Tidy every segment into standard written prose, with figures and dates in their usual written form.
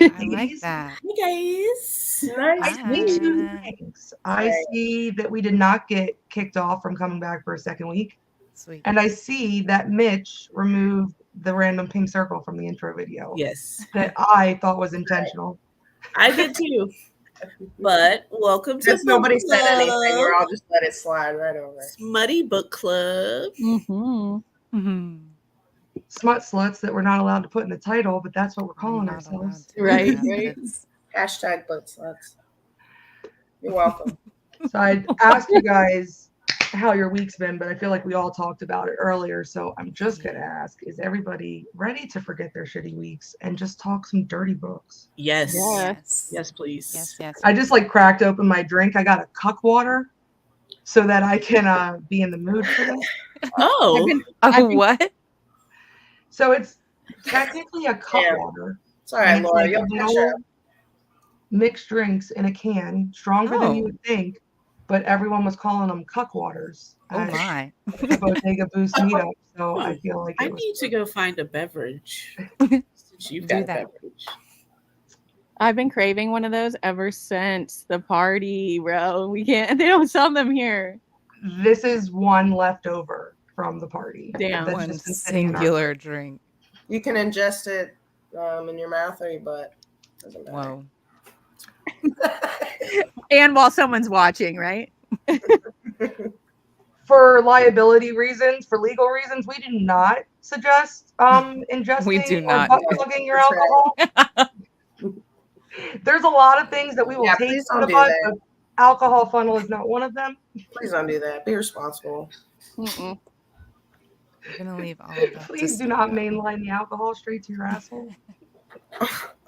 I like that. Hey guys. Nice to meet you. Thanks. I see that we did not get kicked off from coming back for a second week. Sweet. And I see that Mitch removed the random pink circle from the intro video Yes, that I thought was intentional. I did too. But welcome to Since nobody Book said anything, Club. we're all just let it slide right over. Smutty Book Club. Mm-hmm. Mhm. Smut sluts that we're not allowed to put in the title, but that's what we're calling Not allowed ourselves. to. Right, Yeah, right. it's- Hashtag butt sluts. You're welcome. So I asked you guys how your week's been, but I feel like we all talked about it earlier. So I'm just gonna ask: is everybody ready to forget their shitty weeks and just talk some dirty books? Yes. Yeah. Yes, please. Yes, yes. I just like cracked open my drink. I got a cuck water so that I can be in the mood for this. Oh, Oh, what? So it's technically a cup Yeah. water. It's all right, And it's Laura. like You'll catch little up. mixed drinks in a can, stronger than you Oh. would think, but everyone was calling them cuck waters Oh at my. the Bodega Boost meetup. So I feel like I it was need to go find a beverage. Since you've Do got a that. beverage. I've been craving one of those ever since the party, bro. We can't. They don't sell them here. this is one left over from the party. Damn. That's One just been sitting in our singular drink. You can ingest it in your mouth or your butt. Doesn't matter. Whoa. And while someone's watching, right? For liability reasons, for legal reasons, we do not suggest ingesting We do or not. butt plugging your That's right. alcohol. There's a lot of things that we will Yeah, take please from don't the do butt, that. but alcohol funnel is not one of them. Please don't do that. Be responsible. Mm-mm. We're gonna leave all of that. to Please do not studio. mainline the alcohol straight to your asshole.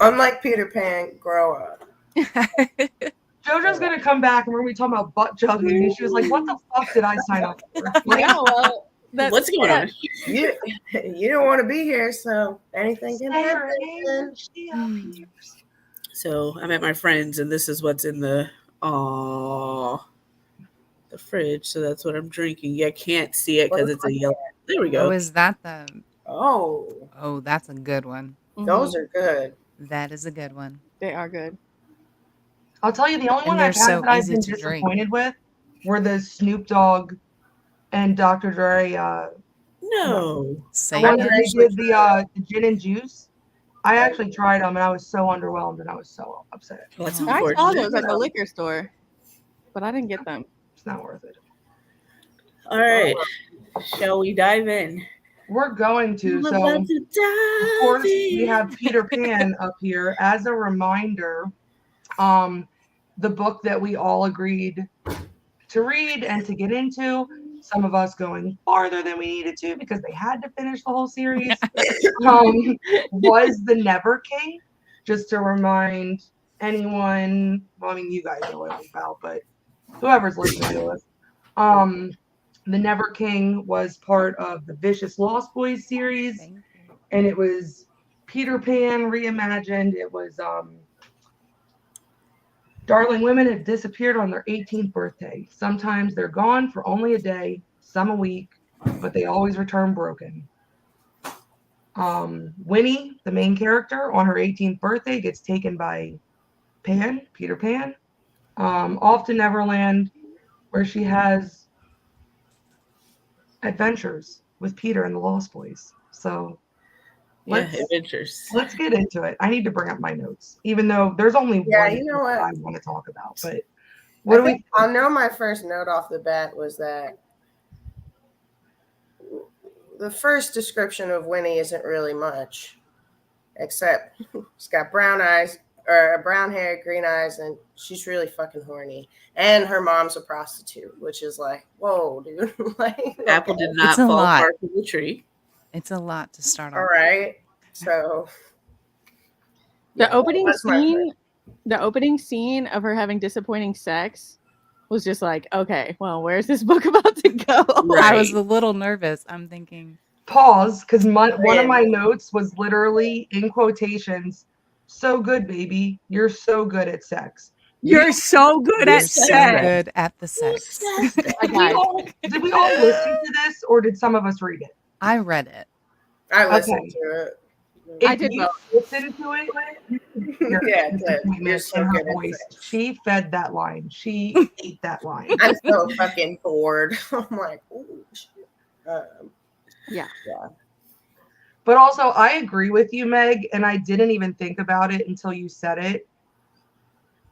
Unlike Peter Pan, grow up. JoJo's gonna come back and we're gonna be talking about butt chugging, and she was like, "What the fuck did I sign up for?" Like, Yeah, well, that's What's going on? You don't want to be here, so anything can stay happen. right, she up here. So I'm at my friend's, and this is what's in the fridge. So that's what I'm drinking. You can't see it because it's a yellow. There we Oh, go. is that the? Oh, Oh, that's a good one. those are good. That is a good one. They are good. I'll tell you, the only And one they're I've had so that I've easy been to drink. disappointed with were the Snoop Dogg and Dr. Dre. No. The ones Sega. that they did the gin and juice. I actually tried them and I was so underwhelmed and I was so upset. Well, that's Oh. I saw unfortunate. those at the liquor store, but I didn't get them. It's not worth it. All right. Shall we dive in? We're going to. We're So, about of to dive course, we in. have Peter Pan up here as a reminder. The book that we all agreed to read and to get into. Some of us going farther than we needed to because they had to finish the whole series. Was The Never King. Just to remind anyone, well, I mean, you guys know what it's about, but whoever's listening to us. The Never King was part of the Vicious Lost Boys series, Thank you. and it was Peter Pan reimagined. It was darling women have disappeared on their 18th birthday. Sometimes they're gone for only a day, some a week, but they always return broken. Winnie, the main character, on her 18th birthday gets taken by Peter Pan, off to Neverland, where she has adventures with Peter and the Lost Boys. So Adventures. let's get into it. I need to bring up my notes, even though there's only Yeah, one you know book what? I want to talk about. But what do we? I know my first note off the bat was that the first description of Winnie isn't really much, except she's got brown eyes or brown hair, green eyes, and she's really fucking horny. And her mom's a prostitute, which is like, whoa, dude. Like, Apple did not It's a fall lot. far from the tree. It's a lot to start all off. right. So The yeah, opening that's my scene, the opening scene of her having disappointing sex was just like, okay, well, where's this book about to go? I was Right. a little nervous. I'm thinking, Pause, because one of my notes was literally in quotations. So good, baby. You're so good at sex. You're so good you're at so sex. good at the sex. Did we all listen to this, or did some of us read it? I read it. I listened Okay. to it. If I did you listen to it, you're Yeah, good. disappointment You're so in her good at voice. sex. She fed that line. She ate that line. I'm so fucking bored. I'm like, ooh, shit. Yeah. But also, I agree with you, Meg, and I didn't even think about it until you said it.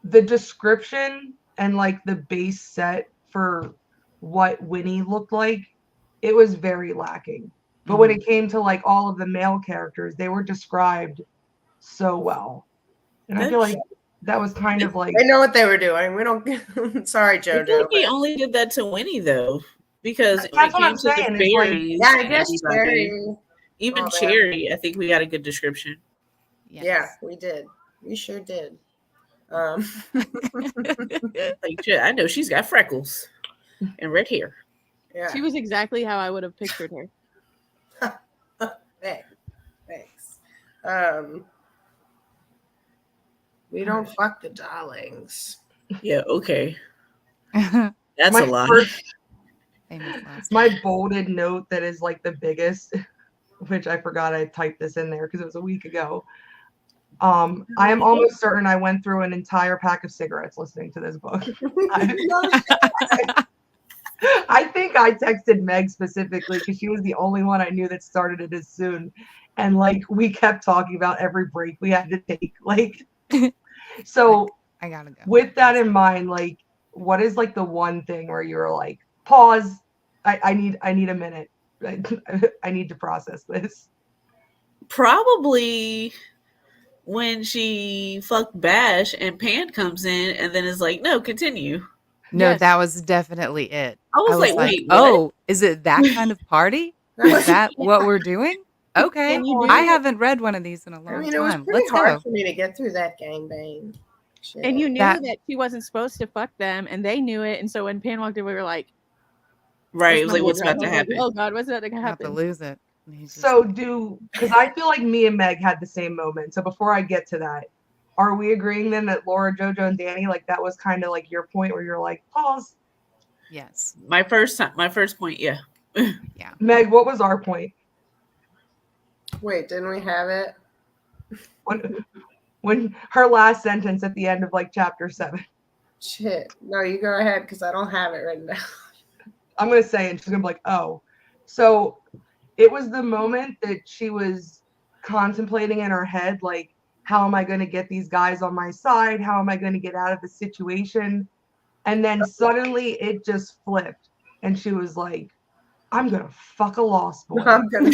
The description and like the base set for what Winnie looked like, it was very lacking. But when it came to like all of the male characters, they were described so well. And I feel like that was kind of like They know what they were doing. We don't. Sorry, I feel JoJo. like he but- only did that to Winnie though, because when That's it what came I'm to the saying, it's like- fairies, Yeah, I and guess everybody, Cherry. even Oh, man. Cherry, I think we got a good description. Yes. Yeah, we did. We sure did. Like, shit, I know she's got freckles and red hair. Yeah. She was exactly how I would have pictured her. Thanks. We don't fuck the darlings. Yeah, okay, Famous that's my a lot. first last my name. bolded note that is like the biggest, which I forgot I typed this in there because it was a week ago. I am almost certain I went through an entire pack of cigarettes listening to this book. I think I texted Meg specifically because she was the only one I knew that started it as soon. And like we kept talking about every break we had to take. Like, so I gotta go. with that in mind, like, what is like the one thing where you're like, pause, I need a minute. I need to process this. Probably when she fucked Bash and Pan comes in and then is like, no, continue. No, Yes. that was definitely it. I was like, wait, what? oh, is it that kind of party? Is that what we're doing? Okay. And you knew I that- haven't read one of these in a I long mean, it was time. pretty Let's hard go. for me to get through that gangbang. Shit. And you knew That- that she wasn't supposed to fuck them, and they knew it. And so when Pan walked in, we were like, Right, it was like, what's I about was to like, happen? oh God, what's about to I'm about to happen? lose it. And he's just So like, because I feel like me and Meg had the same moment. So before I get to that, are we agreeing then that Laura, JoJo, and Danny, like that was kind of like your point where you're like, pause? yes. My first point, yeah. Meg, what was our point? Wait, didn't we have it? When her last sentence at the end of like chapter 7. Shit. No, you go ahead because I don't have it written down. I'm gonna say it, and she's gonna be like, oh. So it was the moment that she was contemplating in her head, like, how am I gonna get these guys on my side? How am I gonna get out of the situation? And then suddenly it just flipped, and she was like, I'm gonna fuck a lost boy. I'm gonna.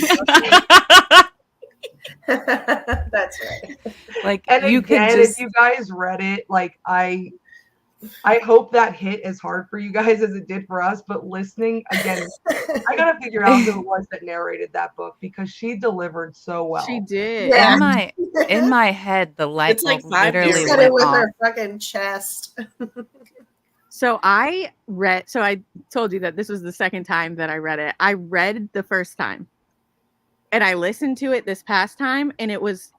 That's right. Like And you again, could just if you guys read it, like I hope that hit as hard for you guys as it did for us. But listening again, I gotta figure out who it was that narrated that book because she delivered so well. She did. Yeah. in my head, the light It's like bulb 5 She literally years said went it with off. her fucking chest. So I told you that this was the second time that I read it. I read the first time and I listened to it this past time, and it was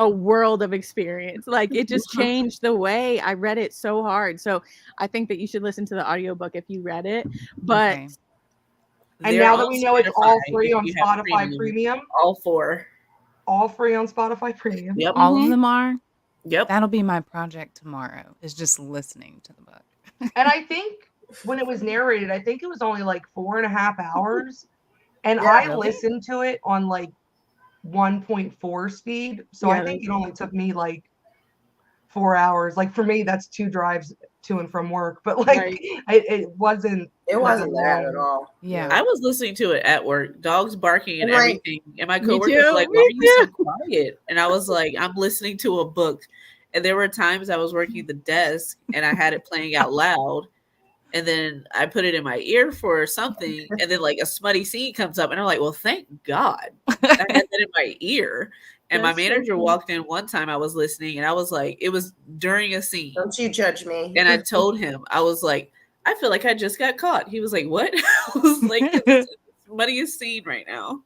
a world of experience. Like it just changed the way I read it so hard. So I think that you should listen to the audiobook if you read it. But Okay. And They're now that on we know it's all Spotify free if on you have Spotify Premium, All 4. all free on Spotify Premium. Yep. All Mhm. of them are. Yep. That'll be my project tomorrow. Is just listening to the book. And I think when it was narrated, I think it was only like 4.5 hours. And Yeah, I really? listened to it on like 1.4 speed. So Yeah, I think it only took me like 4 hours. Like for me, that's 2 drives to and from work. But like Right. it wasn't It wasn't that that long. at all. Yeah. I was listening to it at work, dogs barking and Right. everything. And my Me coworkers too, were like, me why are you so quiet? And I was like, I'm listening to a book. And there were times I was working the desk and I had it playing out loud. And then I put it in my ear for something. And then like a smutty scene comes up. And I'm like, well, thank God I had that in my ear. And my That's so manager funny. walked in one time. I was listening and I was like, it was during a scene. Don't you judge me. And I told him, I was like, I feel like I just got caught. He was like, what? I was like, it's the smuttiest scene right now.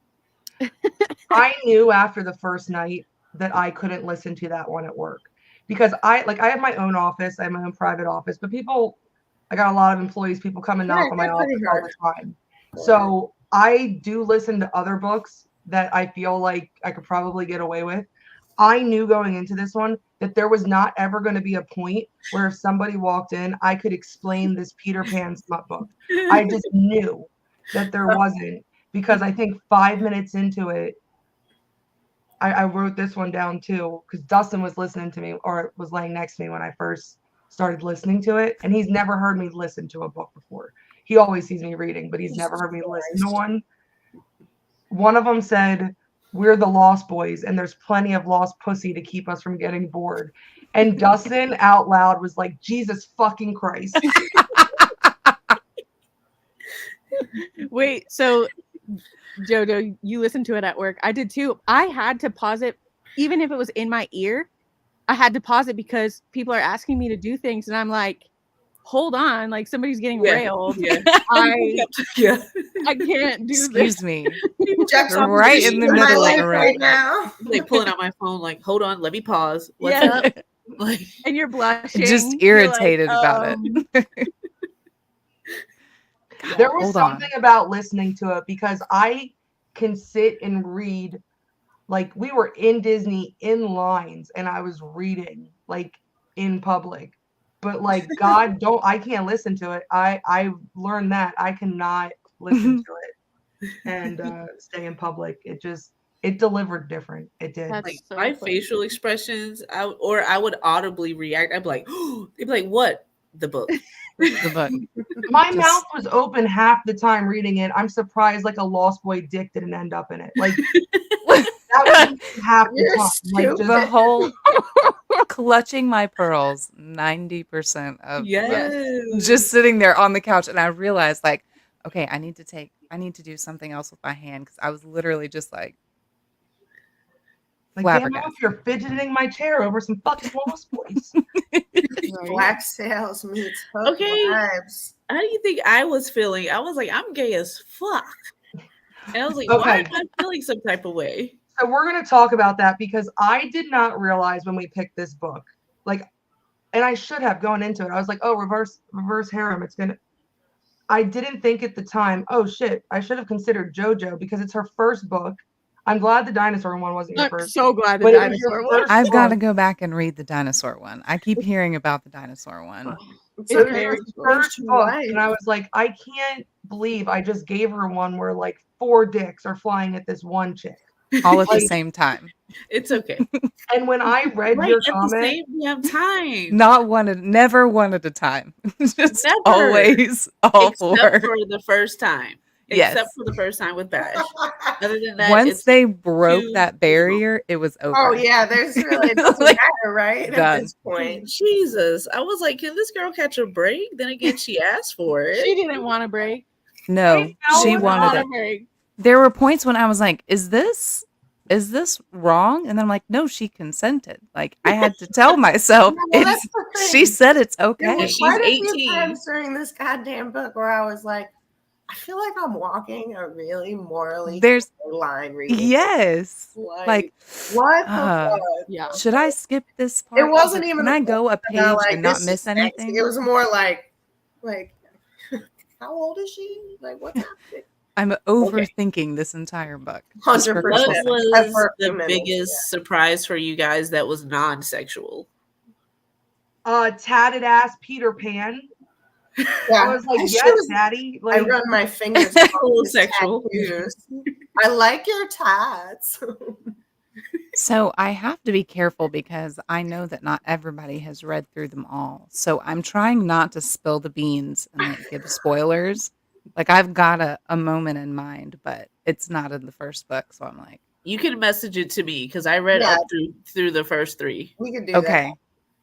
I knew after the first night that I couldn't listen to that one at work because I have my own office, I have my own private office, but I got a lot of employees, people come and knock Yeah, on my they're office pretty all the time. So I do listen to other books that I feel like I could probably get away with. I knew going into this one that there was not ever going to be a point where if somebody walked in, I could explain this Peter Pan smut book. I just knew that there wasn't, because I think 5 minutes into it, I wrote this one down too, because Dustin was listening to me, or was laying next to me when I first started listening to it, and he's never heard me listen to a book before. He always sees me reading, but he's never heard me listen to one. One of them said, "We're the Lost Boys, and there's plenty of lost pussy to keep us from getting bored." And Dustin out loud was like, "Jesus fucking Christ." Wait, so Jojo, you listened to it at work. I did too. I had to pause it, even if it was in my ear. I had to pause it because people are asking me to do things, and I'm like, hold on, like somebody's getting railed. Yeah. I Yeah. can't do Excuse this. me. Jack's You're right in the my middle of life the road. right now. Like pulling out my phone, like, hold on, let me pause. What's Yeah. up? Like, And you're blushing. Just You're like, irritated about it. There was Hold on. something about listening to it, because I can sit and read, like we were in Disney in lines and I was reading like in public. But like God don't, I can't listen to it. I learned that I cannot listen to it and stay in public. It delivered different. It did. That's like so my funny. facial expressions, I would audibly react. I'd be like, they'd be like, what? The book. The book. My Just- mouth was open half the time reading it. I'm surprised like a Lost Boy dick didn't end up in it. Like that was half the You're time. Like stupid. The whole clutching my pearls, 90% of Yes. just sitting there on the couch, and I realized like, okay, I need to do something else with my hand, because I was literally just like damn, I flabbergasted. hope you're fidgeting my chair over some fucking Lost Boys. Black sales meets hook Okay. vibes. How do you think I was feeling? I was like, I'm gay as fuck. And I was like, why Okay. am I feeling some type of way? So we're going to talk about that, because I did not realize when we picked this book, like, and I should have gone into it. I was like, oh, reverse harem. I didn't think at the time, oh shit, I should have considered JoJo, because it's her first book. I'm glad the dinosaur one wasn't your I'm first. so glad the But it was your dinosaur one. first I've got to book. go back and read the dinosaur one. I keep hearing about the dinosaur one. It's It was very her cool. first book, Right. and I was like, I can't believe I just gave her one where like 4 dicks are flying at this one chick. All at the Like- same time. It's okay. And when I read Right your at the comment, same damn time. Never one at a time. Just Never. always all Except four. for the first time. Yes. Except for the first time with Bash. Other than that, Once it's they broke too that barrier, it was over. Oh yeah, there's really it doesn't Like, matter, right? At done. this point. Jesus. I was like, can this girl catch a break? Then again, she asked for it. She didn't want a break. No, Wait, no, she it's wanted not. it. break. There were points when I was like, is this wrong? And then I'm like, no, she consented. Like, I had to tell myself, Well, that's the thing. she said it's There okay. was she's quite a few 18. times during this goddamn book where I was like, I feel like I'm walking a really morally There's line reading. yes. Like, what the uh, fuck? Yeah. should I skip this part? It wasn't Like, even Can a I go a page Now, like, and not this miss is sexy. anything? It was more like how old is she? Like what's happening? I'm overthinking this entire book. Just for 100%. What Crystal's sake. Except was for the women, biggest surprise for you guys that was non-sexual? tatted ass Peter Pan. Yeah, I was like, I yes, should've- Daddy. I Like, run my fingers A across little his sexual. tattoos. I like your tats. So I have to be careful because I know that not everybody has read through them all. So I'm trying not to spill the beans and like give spoilers. Like I've got a moment in mind, but it's not in the first book. So I'm like, You can message it to me because I read Yeah. up through the first 3. We could do okay,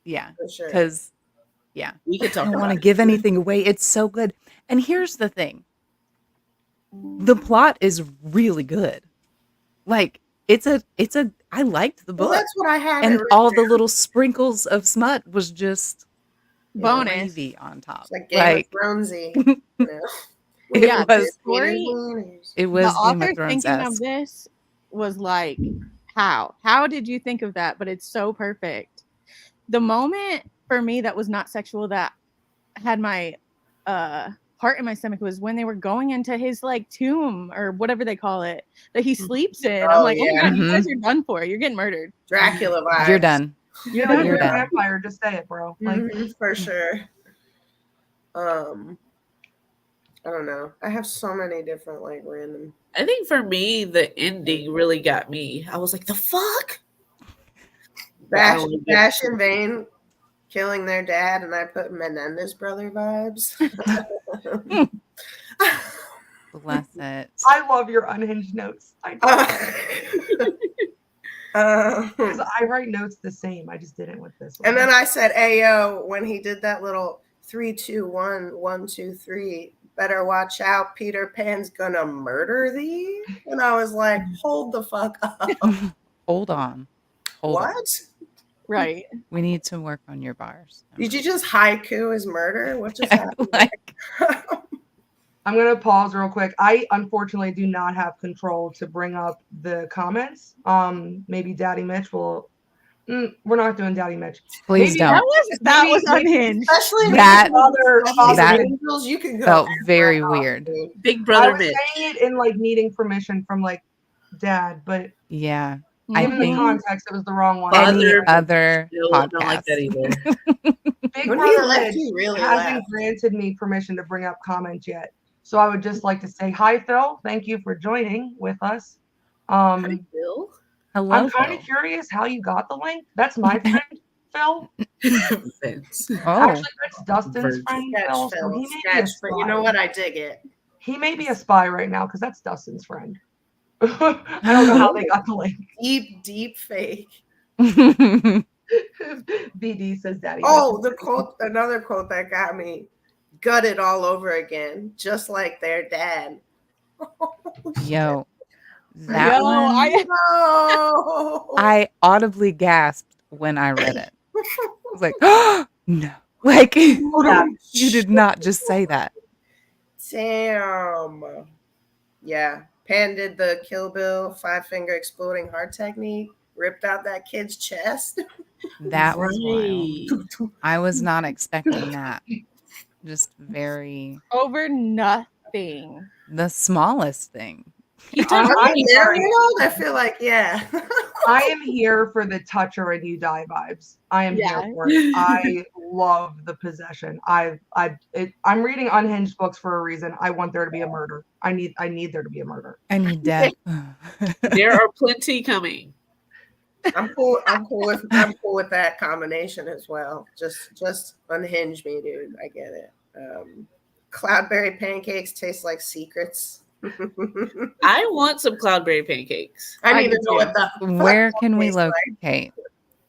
yeah, that for sure. because yeah, We could I talk don't about want to it. give anything away. It's so good. And here's the thing. The plot is really good. Like it's a I liked the Well, book. that's what I had. And it all written the little sprinkles of smut was just Bonus. gravy on top. It's like Game Like of Thronesy. You know? it Yeah, the was story- it was The Game author of Thrones thinking of this was like, how did you think of that? But it's so perfect. The moment for me that was not sexual that had my heart heart in my stomach was when they were going into his like tomb or whatever they call it that he sleeps in. I'm Oh, like, oh yeah. my god, you guys Mhm. are done for. You're getting murdered. Dracula vibes. You're done. You're like, You're you're a done. vampire. Just say it, bro. Like, For sure. I don't know. I have so many different like random. I think for me, the ending really got me. I was like, the fuck? Bash, I like it. Bash and Vane killing their dad, and I put Menendez brother vibes. Bless it. I love your unhinged notes. I because I write notes the same. I just didn't with this one. and then I said, "Ayo," when he did that little 3, 2, 1, 1, 2, 3. Better watch out, Peter Pan's gonna murder thee. And I was like, hold the fuck up. Hold on. Hold on. What? Right. We need to work on your bars. Did you just haiku his murder? What just happened? Like, I'm going to pause real quick. I unfortunately do not have control to bring up the comments. Maybe Daddy Mitch will. We're not doing Daddy Mitch. please Maybe don't. That was unhinged. Especially That- Father that Angels, you can go felt there very right off, weird. dude. Big I Brother was Mitch. saying it in like needing permission from like Dad, but Yeah. I given the think context, it was the wrong one. Father- any Father- other No, podcast. don't like that either. Big When he Brother left, Mitch he really hasn't left. granted me permission to bring up comments yet. So I would just like to say hi, Phil. Thank you for joining with us. Hi, Bill. Hello. I'm kind Phil. of curious how you got the link. That's my friend, Phil. Vince. Oh, Actually, that's Dustin's Virgin. friend, Sketch, Phil. So Phil. he may be a Sketch, spy. but you know what? I dig it. He may be a spy right now because that's Dustin's friend. I don't know how they got the link. Deep, deep fake. BD says Daddy. Oh, the quote, another quote that got me gutted all over again, just like their dad. yo, that Yo, one. No. I audibly gasped when I read it. I was like, oh, no. Like, you did not just say that. Damn. Yeah. Pan did the Kill Bill 5-finger exploding heart technique, ripped out that kid's chest. That was wild. Right. I was not expecting that. Just very, Over nothing. the smallest thing. I feel like, yeah. I am here for the touch or and you die vibes. I am Yeah. here for it. I love the possession. I'm reading unhinged books for a reason. I want there to be a murder. I need there to be a murder. I need death. There are plenty coming. I'm cool with that combination as well. Just unhinge me, dude. I get it. Cloudberry pancakes taste like secrets. I want some cloudberry pancakes. I I need do to know too. what the Where can we tastes like. locate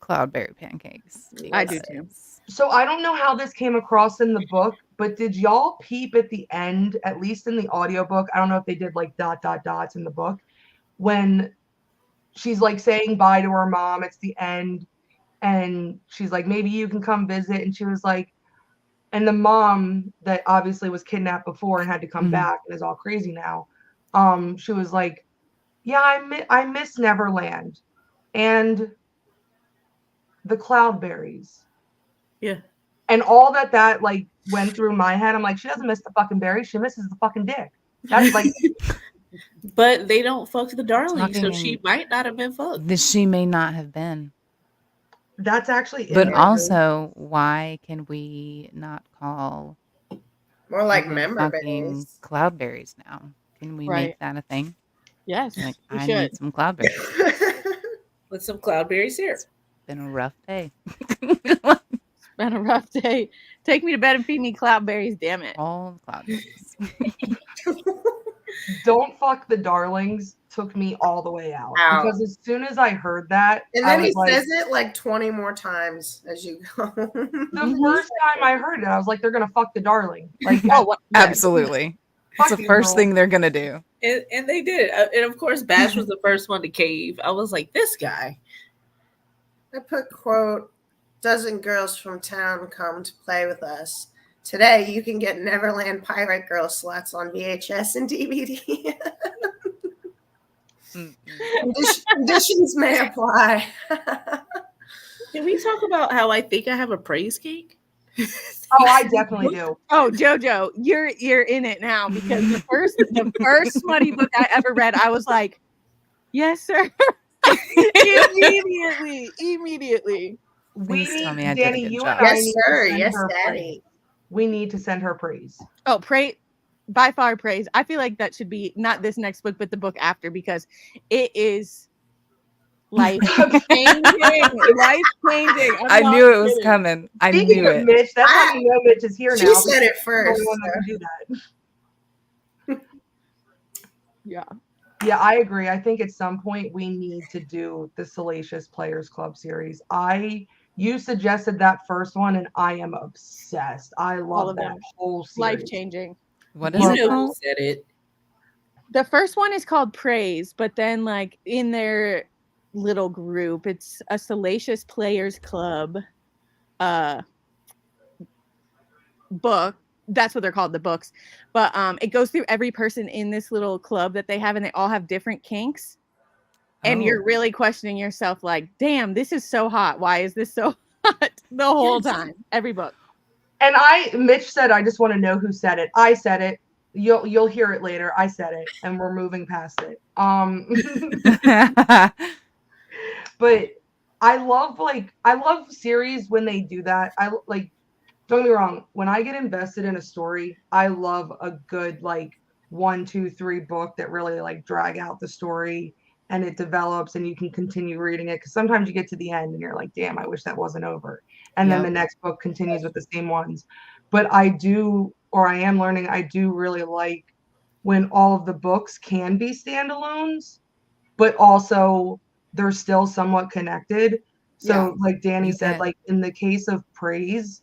cloudberry pancakes? I do too. So I don't know how this came across in the book, but did y'all peep at the end, at least in the audiobook? I don't know if they did like ... in the book, when she's like saying bye to her mom, it's the end, and she's like, maybe you can come visit. And she was like, and the mom that obviously was kidnapped before and had to come Mhm. back and is all crazy now. She was like, yeah, I miss Neverland and the cloudberries. Yeah. And all that like went through my head. I'm like, she doesn't miss the fucking berries. She misses the fucking dick. That's like, But they don't fuck the darling, so Talking- she might not have been fucked. This she may not have been. that's actually. But in there. also, why can we not call More like fucking member berries. cloudberries now? Can we Right. make that a thing? Yes. Like, we I should. need some cloudberries. With some cloudberry syrup. Been a rough day. Been a rough day. Take me to bed and feed me cloudberries, damn it. All the cloudberries. Don't fuck the darlings took me all the way out. Out. Because as soon as I heard that, And I then he was like, says it like 20 more times as you go. the first time I heard it, I was like, they're gonna fuck the darling. Like, Oh, what? yes. Absolutely. It's Fuck the you, first girl. thing they're gonna do. And they did. And of course, Bash was the first one to cave. I was like, this guy. I put quote, dozen girls from town come to play with us. Today you can get Neverland Pirate Girl slots on VHS and DVD. Conditions may apply. Can we talk about how I think I have a praise cake? Oh, I definitely do. Oh, JoJo, you're in it now because the first smutty book I ever read, I was like, yes, sir. Immediately. Please tell me I did a Danny, good you job. and I Yes, need sir. to send Yes, her daddy. praise. We need to send her praise. Oh, by far praise. I feel like that should be not this next book, but the book after, because it is life changing. Life changing. I knew it was coming. I Speaking knew of it. Mitch, that's how you know Mitch is here She now. said it She's the first. only one that can do that. Yeah. Yeah, I agree. I think at some point we need to do the Salacious Players Club series. You suggested that first one, and I am obsessed. I All love of that them. whole Life series. changing. What is You it know who called? said it. The first one is called Praise, but then like in their little group, it's a Salacious Players Club book. That's what they're called, the books. But it goes through every person in this little club that they have, and they all have different kinks. And you're Oh. really questioning yourself, like, damn, this is so hot. Why is this so hot the whole time? Every book. And Mitch said, I just want to know who said it. I said it. You'll hear it later. I said it, and we're moving past it. But I love series when they do that. Don't get me wrong, when I get invested in a story, I love a good like 1, 2, 3 book that really like drag out the story and it develops and you can continue reading it. Because sometimes you get to the end and you're like, damn, I wish that wasn't over. And then Yep. the next book continues with the same ones. But I am learning, I do really like when all of the books can be standalones, but also they're still somewhat connected. So like Danny said, Yeah. like in the case of Praise,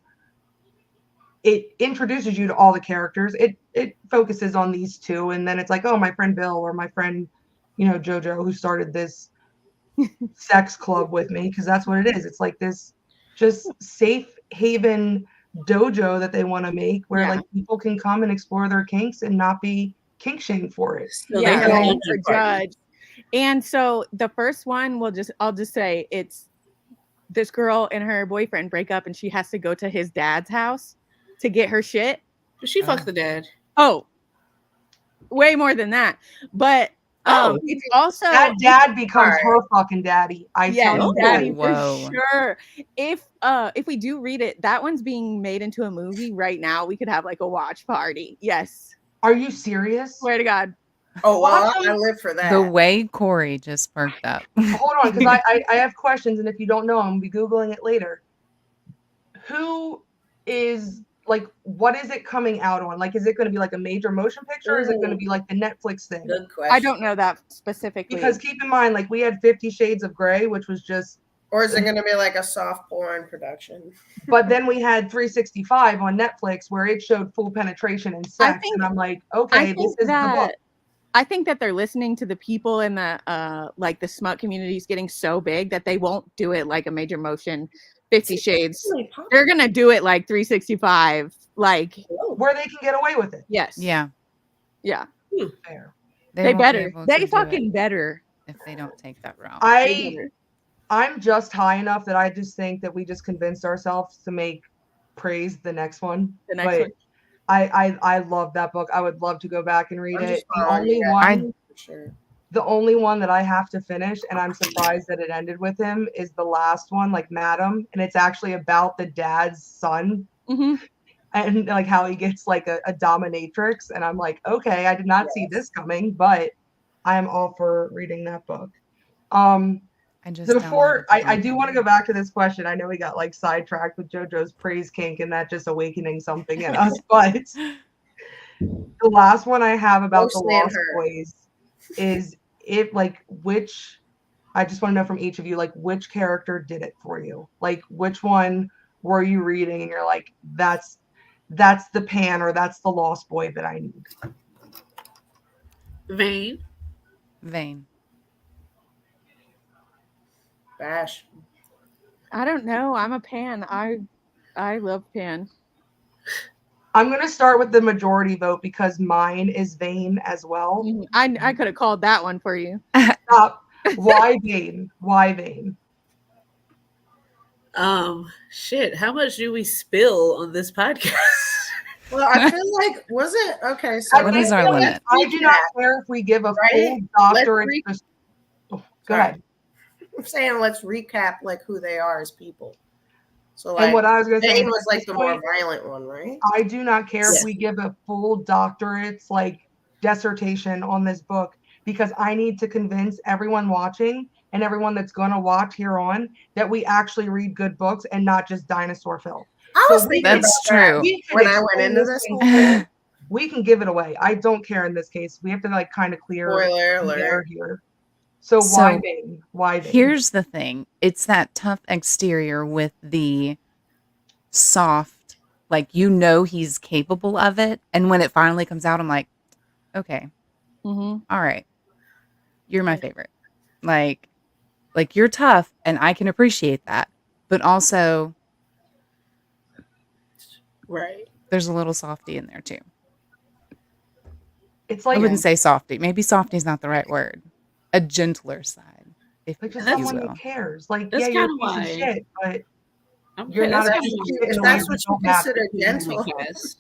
it introduces you to all the characters. It focuses on these two, and then it's like, oh, my friend Bill or my friend, JoJo, who started this sex club with me, because that's what it is. It's like this just safe haven dojo that they want to make where like people can come and explore their kinks and not be kink shamed for it. So Yeah, they have right, a or party. judge. And so the first one I'll just say it's this girl and her boyfriend break up and she has to go to his dad's house to get her shit. But she Oh. fucked the dad. Oh, way more than that. But it's also That dad becomes her fucking daddy. I yeah, tell you. daddy Whoa. for sure. If we do read it, that one's being made into a movie right now. We could have like a watch party. Yes. Are you serious? Swear to God. Oh, well, Watch I them. live for that. The way Corey just perked up. Hold on, because I have questions, and if you don't know, I'm gonna be Googling it later. Who is like, what is it coming out on? Like, is it going to be like a major motion picture? Or is it going to be like the Netflix thing? Good question. I don't know that specifically. Because keep in mind, like we had 50 Shades of Grey, which was just. Or is it going to be like a soft porn production? But then we had 365 on Netflix where it showed full penetration and sex, and I'm like, okay, this is the book. I think that they're listening to the people in the like the smut community is getting so big that they won't do it like a major motion 50 Shades. They're gonna do it like 365, like where they can get away with it. Yes. Yeah. Yeah. Fair. They They won't be better. able to They do fucking it better. if they don't take that route. I'm just high enough that I just think that we just convinced ourselves to make Praise the next one. The next one. I love that book. I would love to go back and read it. The only one that I have to finish, and I'm surprised that it ended with him, is the last one, like Madam, and it's actually about the dad's son. Mm-hmm. And like how he gets like a dominatrix, and I'm like, okay, I did not see this coming, but I am all for reading that book. I do want to go back to this question. I know we got like sidetracked with JoJo's praise kink and that just awakening something in us, but the last one I have about the Lost Boys is I just want to know from each of you, like, which character did it for you? Like, which one were you reading and you're like, that's the Pan or that's the Lost Boy that I need? Vane. Bash. I don't know. I'm a Pan. I love Pan. I'm gonna start with the majority vote because mine is Vane as well. I could have called that one for you. Stop. Why Vane? Why Vane? Shit. How much do we spill on this podcast? Well, I feel like wasn't okay. So What is our let's limit? I do not recap, care if we give a right? full doctorate. Let's Go Sorry. ahead. I'm saying let's recap like who they are as people. So And like what I was going to say Bane was like at the this more point, violent one, right? I do not care Yeah. if we give a full doctorate's like dissertation on this book, because I need to convince everyone watching and everyone that's going to watch here on that we actually read good books and not just dinosaur film. I So was thinking That's about that true. We can when I went explain into this this in whole full. thing. We can give it away. I don't care in this case. We have to like kind of clear Spoiler the air alert. here. So why So Bane? Why Bane? here's the thing. It's that tough exterior with the soft, like you know he's capable of it. And when it finally comes out, I'm like, okay, Mm-hmm. all right. You're my favorite. Like you're tough and I can appreciate that. But also Right. there's a little softy in there too. It's I like wouldn't say softy. Maybe softy is not the right word. A gentler side, if just you someone will. who cares. Like, That's yeah, you're a kinda piece of why- shit, but I'm you're not that's a kinda piece of why- shit in If a way that's that what you don't matter. consider gentle. Yes.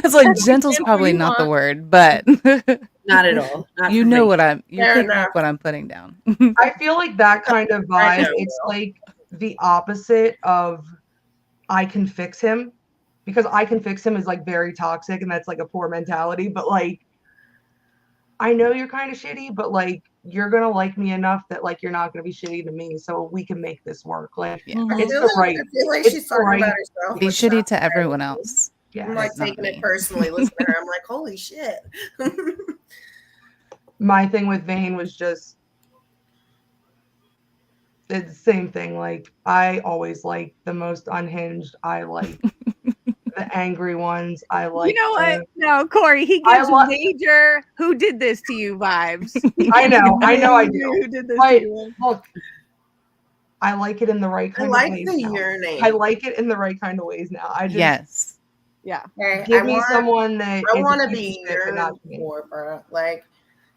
It's like gentle's Whatever probably you not the want. word, but Not at all. Not you for know me. what you're Fair picking enough. up what I'm putting down. I feel like that kind of I vibe, know, it's Will. like the opposite of I can fix him, because I can fix him is like very toxic and that's like a poor mentality. But like, I know you're kind of shitty, but like, you're going to like me enough that like, you're not going to be shitty to me. So we can make this work. Like, Yeah. Mhm. it's I the feel right. like it's she's the talking right- about herself. Be which shitty sounds to everyone bad. else. Yeah. I'm like It's not taking me. it personally. Listen to her. I'm like, holy shit. My thing with Vane was just it's the same thing. Like, I always like the most unhinged. I like the angry ones. I like You know what? the- No, Corey, he I gives lo- major "who did this to you" vibes. I know I do. Who did this But to you? look, I like it in the right I kind like of ways the now. urinate. I like it in the right kind of ways now. I just Yes. Yeah. Hey, give I me want, someone that I is want a to piece be of shit, but not yearned me. for, bro. Like,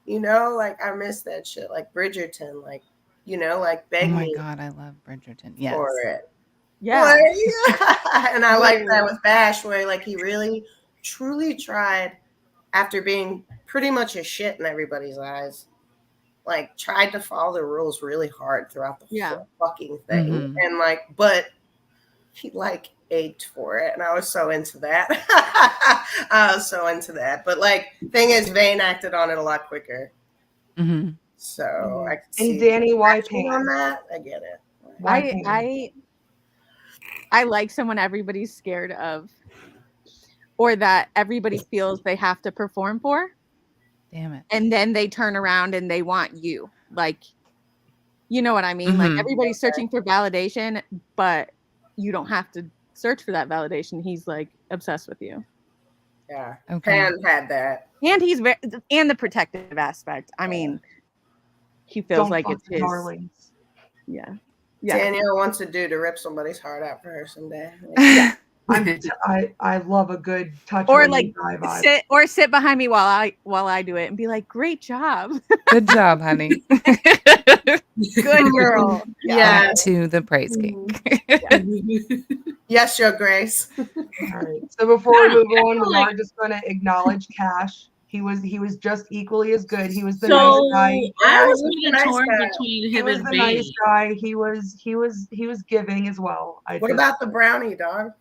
you know, like I miss that shit. Like Bridgerton, like, you know, like Oh beg my me God, I love Bridgerton. Yes. for it. Yeah. Like, and I like that Literally. with Bash, where like he really, truly tried, after being pretty much a shit in everybody's eyes, like tried to follow the rules really hard throughout the Yeah. fucking thing, Mhm. and like, but he like ached for it, and I was so into that. I was so into that. But like, thing is, Vane acted on it a lot quicker, hmm so Mhm. I could see And Danny, why acting on Pam? that. I get it. Why Pam? I like someone everybody's scared of, or that everybody feels they have to perform for, Damn it. and then they turn around and they want you. Like, you know what I mean? Like Mhm. everybody's searching for validation, but you don't have to search for that validation. He's like obsessed with you. Yeah, Okay. Pan had that. And he's very, and the protective aspect. I mean, he feels Don't like fuck it's the his. darlings. Yeah. Yeah. Danielle wants a dude to rip somebody's heart out for her someday. Like, I love a good touch Or on like the vibe. sit behind me while I do it and be like, great job. Good job, honey. Good girl. yeah. Back to the praise king. Yes, Your Grace. All right. So before we No, move I on, feel we like- are just going to acknowledge Cash. He was just equally as good. He was the So nice guy. I was He was kind the of nice torn guy. between He him was and the Vane. nice guy. He was giving as well. What about the brownie, dog?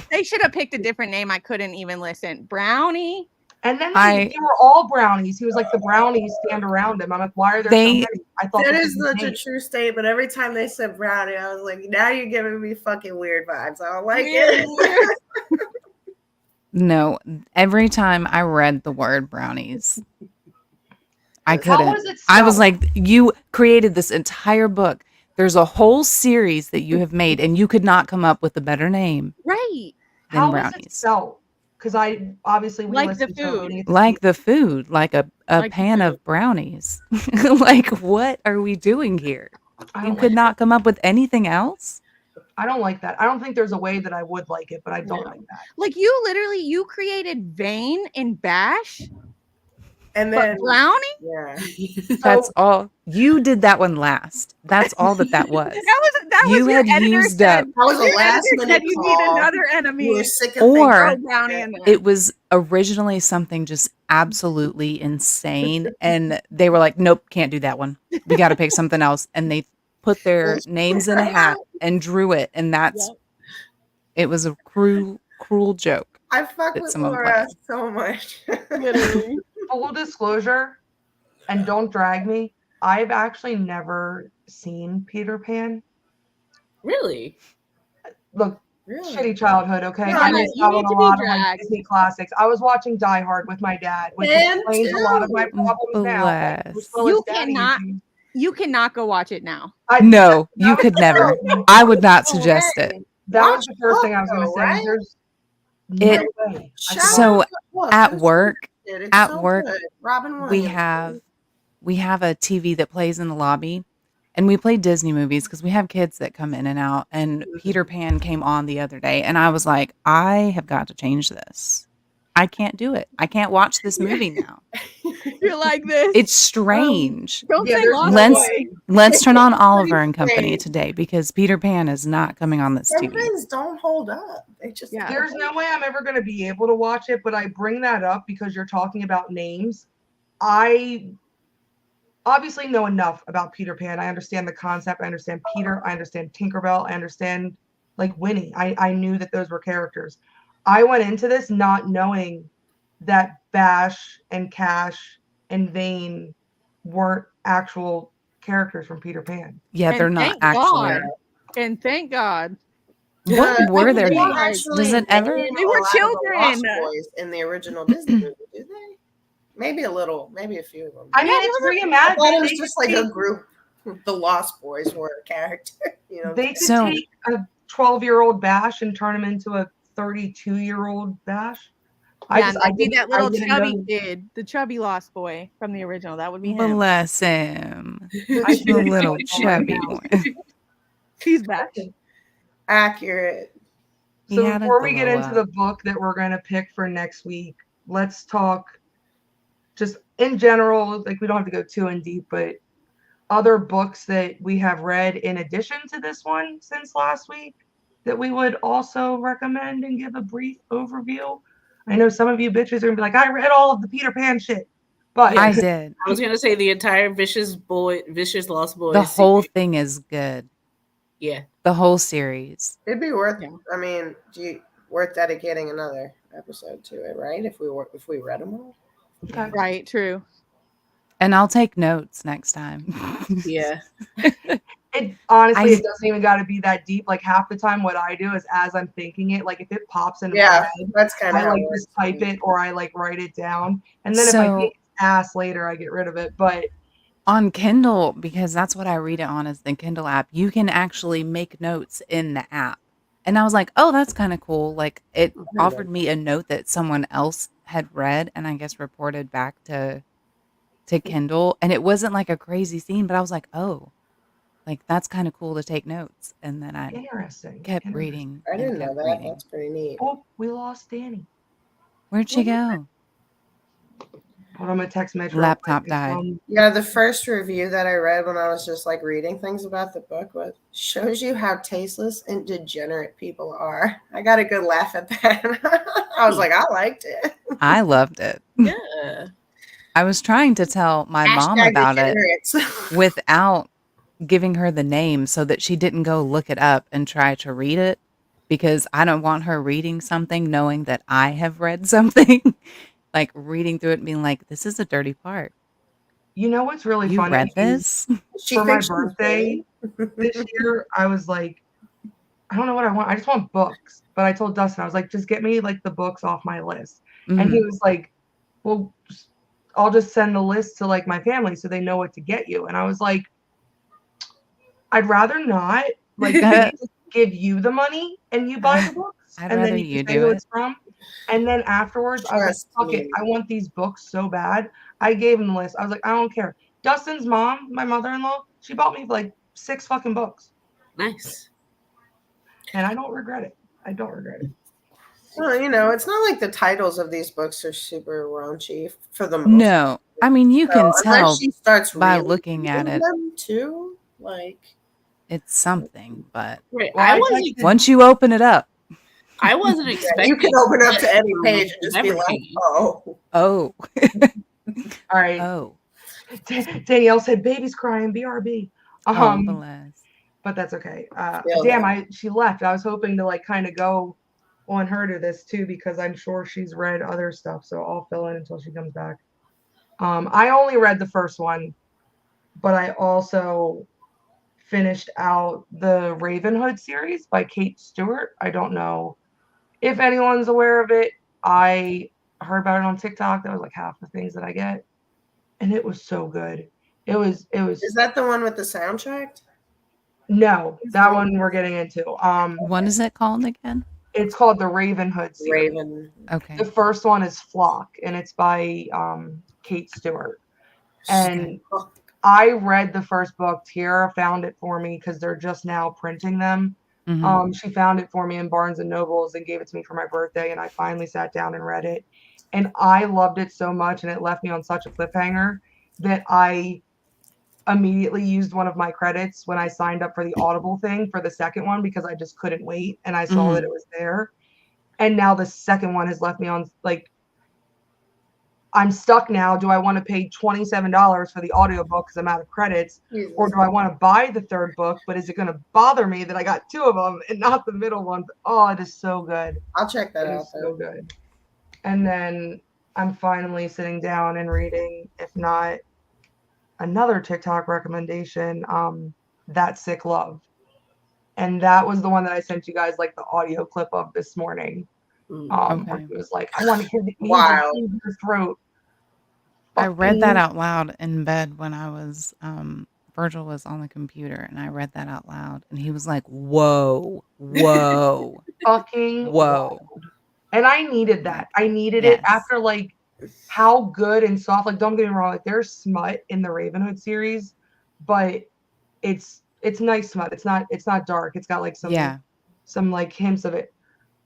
They should have picked a different name. I couldn't even listen. Brownie. And then I- they were all brownies. He was like, the brownies stand around him. I'm like, why are there so They- many? I thought That this is was such a name. true statement. Every time they said brownie, I was like, now you're giving me fucking weird vibes. I don't like it. No, every time I read the word brownies, I How couldn't. was it I was spelled? like, you created this entire book. There's a whole series that you have made, and you could not come up with a better name Right. than How was it brownies. spelled? Because I obviously we Like the listened to it, we food. didn't get to Like see the food, like a Like the pan food. of brownies. Like, what are we doing here? it. I You don't could like not come up with anything else? I don't like that. I don't think there's a way that I would like it, but I don't No. like that. Like you literally you created Vane and Bash And But then Brownie? yeah. That's all. You did that one last. That's all that was. That was You your had editor used said. up. That was a Your last editor minute said you need call. another You enemy. were sick of Or Throw thinking Brownie in there. it was originally something just absolutely insane. And they were like, nope, can't do that one. We got to pick something else. And they put their names in a hat and drew it. And that's, it was a cruel joke. I fuck that with someone Laura played. so much. Literally. Full disclosure, and don't drag me, I've actually never seen Peter Pan. Really? Look, Really? shitty childhood, okay? No, I no, missed you out need on a to be lot of like dragged. Disney classics. I was watching Die Hard with my dad, which And explains a lot of my too. problems now. Like, Bless. Bruce Willis You daddy cannot- issues. You cannot go watch it now. No, that you was could the never. first thing- I would not suggest it. That was Watch the first thing I was Book, going to though, say. right? There's no It- way. I could Shout So, out to Book. at It's work- it's at so work, good. Robin we Williams. have a TV that plays in the lobby, and we play Disney movies because we have kids that come in and out. And Peter Pan came on the other day, and I was like, I have got to change this. I can't do it. I can't watch this movie now. You're like this. It's strange. Don't Yeah, say there's Lost no Boy. way. Let's turn on It's Oliver pretty and Company strange. today because Peter Pan is not coming on this Some TV. things don't hold up. They just Yeah. There's no way I'm ever going to be able to watch it, but I bring that up because you're talking about names. I obviously know enough about Peter Pan. I understand the concept. I understand Peter. I understand Tinkerbell. I understand like Winnie. I knew that those were characters. I went into this not knowing that Bash and Cash and Vane weren't actual characters from Peter Pan. Yeah, And they're not thank actually. God. And thank God. What were their They names? don't actually Does it ever- name They were a lot of the Lost children. Boys in the original Disney movie, do they? Maybe a little, maybe a few of them. I mean, Yeah, it's I thought reimagined. it was They just could like a take- group. The Lost Boys were a character, you know. They could So- take a 12-year-old Bash and turn him into a 32-year-old Bash. Yeah, and didn't- that little didn't chubby know- kid, the chubby Lost Boy from the original. That would be him. Bless him. I The didn't little know chubby right now. one. He's back. Accurate. He So had a before we get glow into up. the book that we're going to pick for next week, let's talk just in general. Like, we don't have to go too in deep, but other books that we have read in addition to this one since last week that we would also recommend and give a brief overview. I know some of you bitches are going to be like, I read all of the Peter Pan shit, but I did. I was gonna say the entire Vicious Lost Boys. The whole series. thing is good. Yeah. The whole series. It'd be worth. Yeah. I mean, worth dedicating another episode to it, right? If we read them all. okay. Right, true. And I'll take notes next time. Yeah. It honestly, I- it doesn't even got to be that deep. Like, half the time, what I do is as I'm thinking it, like if it pops in my Yeah, head, that's kind of I how like it just works. type it or I like write it down, and then if I So- think it's ass later, I get rid of it. But On Kindle, because that's what I read it on is the Kindle app, you can actually make notes in the app. And I was like, oh, that's kind of cool. Like it offered me a note that someone else had read and I guess reported back to Kindle. And it wasn't like a crazy scene, but I was like, oh, like that's kind of cool to take notes. And then I interesting. kept Interesting. reading. I and didn't know kept that. reading. That's pretty neat. Oh, we lost Danny. Where'd she go? Hold on, I'm gonna text Metro. Laptop died. Yeah, the first review that I read when I was just like reading things about the book was shows you how tasteless and degenerate people are. I got a good laugh at that. I was like, I liked it. I loved it. Yeah. I was trying to tell my mom Hashtag about it degenerates. without giving her the name so that she didn't go look it up and try to read it because I don't want her reading something knowing that I have read something. Like reading through it and being like, this is a dirty part. You know what's really You funny? read this? She For my thinks she's birthday this year, I was like, I don't know what I want. I just want books. But I told Dustin, I was like, just get me like the books off my list. And Mhm. he was like, well, I'll just send the list to like my family so they know what to get you. And I was like, I'd rather not like just give you the money and you buy the books. I'd and rather then you you can say do who it. it's from. And then afterwards, I was Trust like, fuck it. me. I want these books so bad. I gave him the list. I was like, I don't care. Dustin's mom, my mother-in-law, she bought me like 6 fucking books. Nice. And I don't regret it. I don't regret it. Well, it's not like the titles of these books are super raunchy for the most. No. I mean, you So can unless tell she starts by really looking at reading it. them too, like It's something, but Right. Well, I I wasn't. texted- once you open it up, I wasn't yeah, expecting. you can open up to any from page and just be Never like, King. oh. oh, all right. oh, Danielle said, "Baby's crying, BRB." oh, bless. But that's okay. Feel Damn, that. she left. I was hoping to like kind of go on her to this too because I'm sure she's read other stuff. So I'll fill in until she comes back. I only read the first one, but I also finished out the Ravenhood series by Kate Stewart. I don't know if anyone's aware of it. I heard about it on TikTok. That was like half the things that I get, and it was so good. It was. Is that the one with the soundtrack? No, that one we're getting into. What is it called again? It's called the Ravenhood series. Raven. Okay. The first one is Flock, and it's by Kate Stewart. And I read the first book. Tiara found it for me because they're just now printing them. Mhm. She found it for me in Barnes and Nobles and gave it to me for my birthday, and I finally sat down and read it. And I loved it so much, and it left me on such a cliffhanger that I immediately used one of my credits when I signed up for the Audible thing for the second one because I just couldn't wait, and I saw that it was there. And now the second one has left me on like I'm stuck now. Do I want to pay $27 for the audiobook because I'm out of credits? Jesus. Or do I want to buy the third book? But is it going to bother me that I got two of them and not the middle one? Oh, it is so good. I'll check that It out. is so good. And then I'm finally sitting down and reading, if not another TikTok recommendation, That Sick Love. And that was the one that I sent you guys like the audio clip of this morning. Where it was like, I want to hear the Wow. in your throat. I read that out loud in bed when I was Virgil was on the computer and I read that out loud and he was like, "Whoa, whoa, Fucking whoa." wild. And I needed that. I needed Yes. it after like how good and soft. Like, don't get me wrong, like there's smut in the Ravenhood series, but it's nice smut. It's not dark. It's got like some like hints of it.